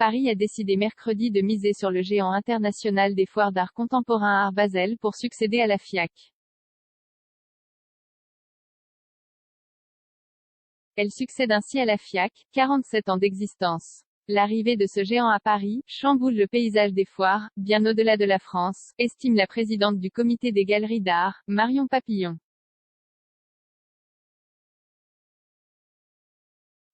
Paris a décidé mercredi de miser sur le géant international des foires d'art contemporain Art Basel pour succéder à la FIAC. Elle succède ainsi à la FIAC, 47 ans d'existence. L'arrivée de ce géant à Paris chamboule le paysage des foires, bien au-delà de la France, estime la présidente du comité des galeries d'art, Marion Papillon.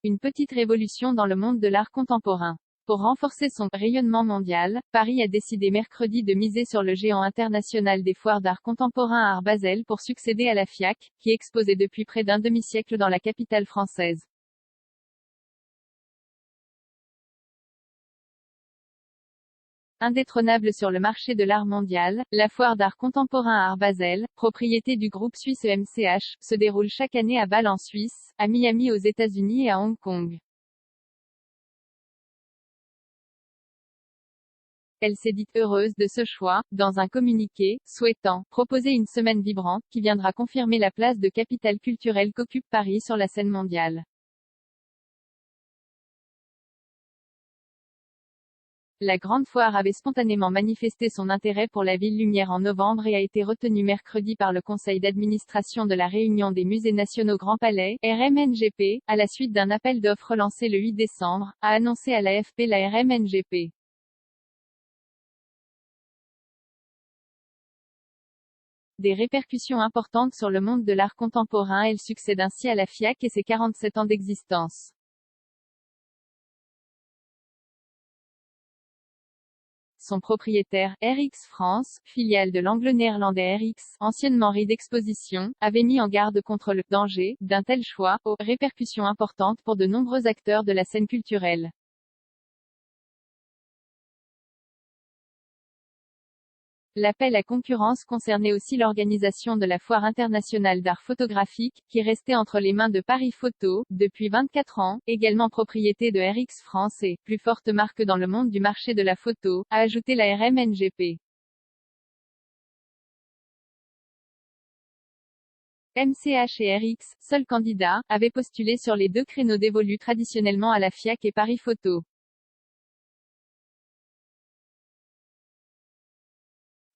Une petite révolution dans le monde de l'art contemporain. Pour renforcer son rayonnement mondial, Paris a décidé mercredi de miser sur le géant international des foires d'art contemporain Art Basel pour succéder à la FIAC, qui exposait depuis près d'un demi-siècle dans la capitale française. Indétrônable sur le marché de l'art mondial, la foire d'art contemporain Art Basel, propriété du groupe suisse EMCH, se déroule chaque année à Bâle en Suisse, à Miami aux États-Unis et à Hong Kong. Elle s'est dite heureuse de ce choix, dans un communiqué, souhaitant proposer une semaine vibrante, qui viendra confirmer la place de capitale culturelle qu'occupe Paris sur la scène mondiale. La Grande Foire avait spontanément manifesté son intérêt pour la Ville Lumière en novembre et a été retenue mercredi par le conseil d'administration de la Réunion des Musées Nationaux Grand Palais, RMNGP, à la suite d'un appel d'offres lancé le 8 décembre, a annoncé à l'AFP la RMNGP. Des répercussions importantes sur le monde de l'art contemporain. Elle succède ainsi à la FIAC et ses 47 ans d'existence. Son propriétaire, RX France, filiale de l'anglo-néerlandais RX, anciennement Reed Exposition, avait mis en garde contre le danger d'un tel choix, aux répercussions importantes pour de nombreux acteurs de la scène culturelle. L'appel à concurrence concernait aussi l'organisation de la Foire internationale d'art photographique, qui restait entre les mains de Paris Photo, depuis 24 ans, également propriété de RX France et, plus forte marque dans le monde du marché de la photo, a ajouté la RMNGP. MCH et RX, seuls candidats, avaient postulé sur les deux créneaux dévolus traditionnellement à la FIAC et Paris Photo.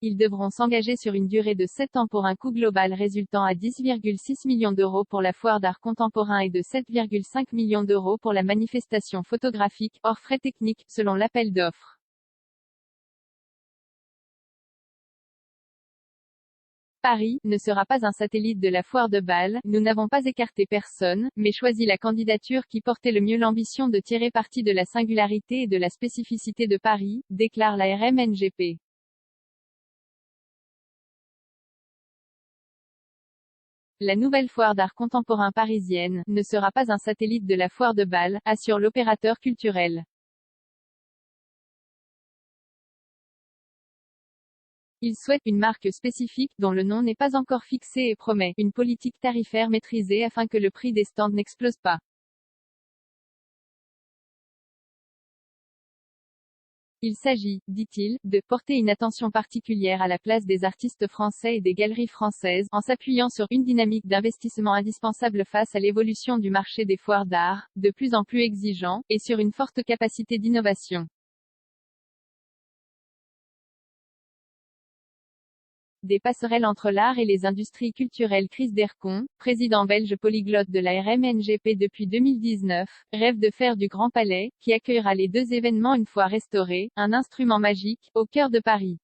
Ils devront s'engager sur une durée de 7 ans pour un coût global résultant à 10,6 millions d'euros pour la foire d'art contemporain et de 7,5 millions d'euros pour la manifestation photographique, hors frais techniques, selon l'appel d'offres. Paris ne sera pas un satellite de la foire de Bâle, nous n'avons pas écarté personne, mais choisi la candidature qui portait le mieux l'ambition de tirer parti de la singularité et de la spécificité de Paris, déclare la RMNGP. La nouvelle foire d'art contemporain parisienne ne sera pas un satellite de la foire de Bâle, assure l'opérateur culturel. Il souhaite une marque spécifique, dont le nom n'est pas encore fixé et promet une politique tarifaire maîtrisée afin que le prix des stands n'explose pas. Il s'agit, dit-il, de porter une attention particulière à la place des artistes français et des galeries françaises, en s'appuyant sur une dynamique d'investissement indispensable face à l'évolution du marché des foires d'art, de plus en plus exigeant, et sur une forte capacité d'innovation. Des passerelles entre l'art et les industries culturelles. Chris Dercon, président belge polyglotte de la RMNGP depuis 2019, rêve de faire du Grand Palais, qui accueillera les deux événements une fois restauré, un instrument magique, au cœur de Paris.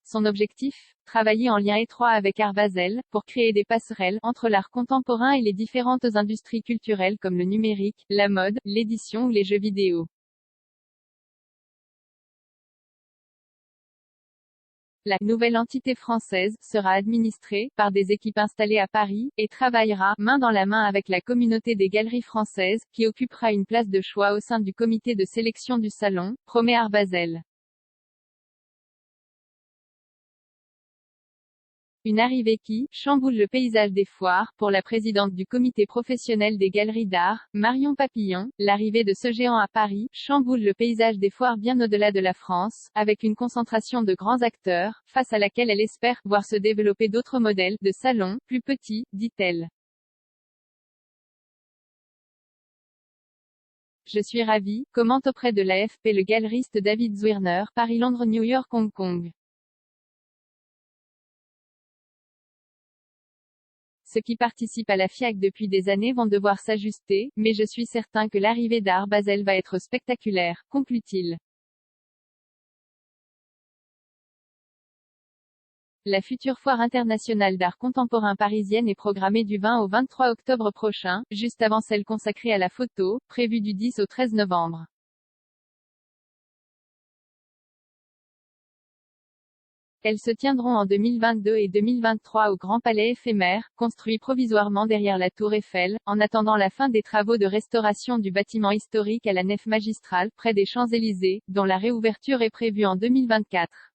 Son objectif? Travailler en lien étroit avec Art Basel, pour créer des passerelles entre l'art contemporain et les différentes industries culturelles comme le numérique, la mode, l'édition ou les jeux vidéo. La nouvelle entité française sera administrée par des équipes installées à Paris, et travaillera main dans la main avec la communauté des galeries françaises, qui occupera une place de choix au sein du comité de sélection du salon, promet Art Basel. Une arrivée qui chamboule le paysage des foires. Pour la présidente du comité professionnel des galeries d'art, Marion Papillon, l'arrivée de ce géant à Paris chamboule le paysage des foires bien au-delà de la France, avec une concentration de grands acteurs, face à laquelle elle espère voir se développer d'autres modèles de salons, plus petits, dit-elle. Je suis ravi, commente auprès de l'AFP le galeriste David Zwirner, Paris-Londres New York Hong Kong. Ceux qui participent à la FIAC depuis des années vont devoir s'ajuster, mais je suis certain que l'arrivée d'Art Basel va être spectaculaire, conclut-il. La future foire internationale d'art contemporain parisienne est programmée du 20 au 23 octobre prochain, juste avant celle consacrée à la photo, prévue du 10 au 13 novembre. Elles se tiendront en 2022 et 2023 au Grand Palais éphémère, construit provisoirement derrière la Tour Eiffel, en attendant la fin des travaux de restauration du bâtiment historique à la nef magistrale, près des Champs-Élysées, dont la réouverture est prévue en 2024.